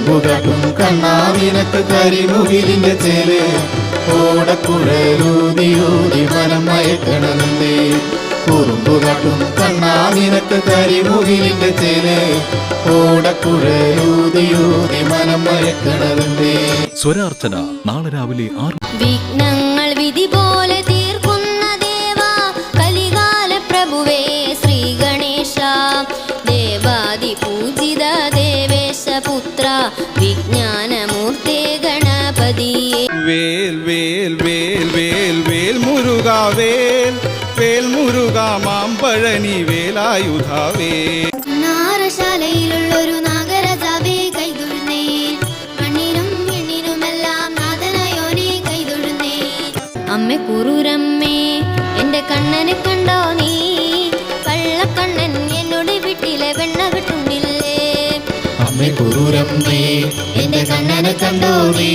കുറുമ്പുകാട്ടും കണ്ണാ നിനക്ക് കരിമുകിലിന്റെ ചേല് ഓടക്കുഴലൂതിയൂതി മനം മയക്കണതുണ്ടേ കുറുമ്പുകാട്ടും കണ്ണാ നിനക്ക് കരിമുകിലിന്റെ ചേല് ഓടക്കുഴലൂതിയൂതി മനം മയക്കണതുണ്ടേ. സ്വരാർച്ചന നാളെ രാവിലെ 6. വിഘ്നങ്ങൾ വിധി പോലെ തീർക്കുന്ന ദേവാ കലികാല പ്രഭുവേ ശ്രീ ഗണേശ ദേവാദി പൂജിത ദേവേശ പുത്ര വിജ്ഞാനമൂർത്തേ ഗണപതിയേ. വേൽ വേൽ വേൽ വേൽ വേൽ മുരുക വേൽ വേൽ മുരുക മാമ്പഴനി വേലായുധാവേ. നാരശാലയിലുള്ളൊരു നാഗരാജാവേ കൈതൊഴുന്നേ കണ്ണിനും എണ്ണിനുമെല്ലാം നാഥനായോനെ കൈതൊഴുന്നേ. അമ്മ കുറൂരമ്മേ എന്റെ കണ്ണനെ കണ്ടോ നീ കള്ളക്കണ്ണൻ എന്നോട് വീട്ടിലെ വെണ്ണ കിട്ടുണ്ടില്ലേ. അമ്മ കുറൂരമ്മേ എന്റെ കണ്ണനെ കണ്ടോ നീ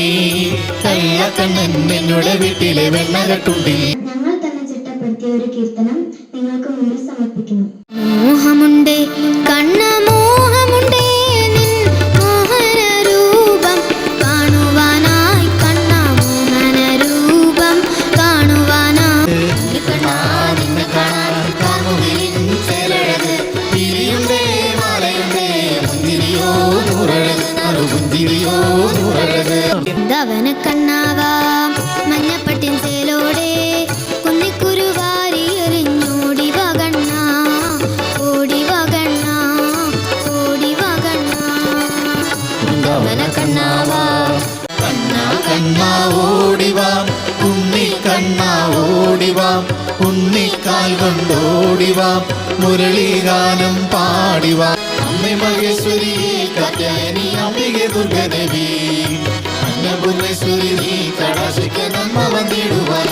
കള്ളക്കണ്ണൻ എന്നോട് വീട്ടിലെ വെണ്ണ കെട്ടുണ്ടില്ലേ. ഞങ്ങൾ തന്നെ ചിട്ടപ്പെടുത്തിയ ഒരു കീർത്തനം നിങ്ങൾക്ക് മുന്നിൽ സമർപ്പിക്കുന്നു. മോഹമുണ്ടേ കണ്ണ മോഹമുണ്ടേ നിൻ മോഹന രൂപം കാണുവാനായി കണ്ണ മോഹന രൂപം കാണുവാനായി. നിന്നെ കാണാൻ കാമുകിൻ ചേലഴക് തിരിയുണ്ടേ മാലയുണ്ടേ മുന്തിരിയോ നൂറഴക് നറുപുന്തിരിയോ നൂറഴക്. ധവന കണ്ണാവാ മഞ്ഞപ്പട്ടിൻ ചേലോടെ കുന്നിക്കുരുവാരി എറിഞ്ഞോടി വകണ്ണ ഓടി വകണ്ണ ഓടി വകണ്ണ. ധവന കണ്ണാവാ കണ്ണാ കണ്ണാ ഓടിവാം ഉണ്ണിക്കണ്ണാ ഓടിവാം ഉണ്ണിക്കാൽ കൊണ്ടോടിവാം മുരളീഗാനം പാടിവാം. അമ്മേ മഹേശ്വരി കാത്യായനി അംബികെ ദുർഗദേവി അന്നപൂർണേശ്വരി നീ കടാശിക്ക് നന്മ വന്നിടുവാൻ.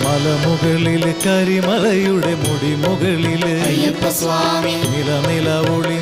മലമുകളില് കരിമലയുടെ മുടിമുകളില് അയ്യപ്പ സ്വാമി നില നില ഒളി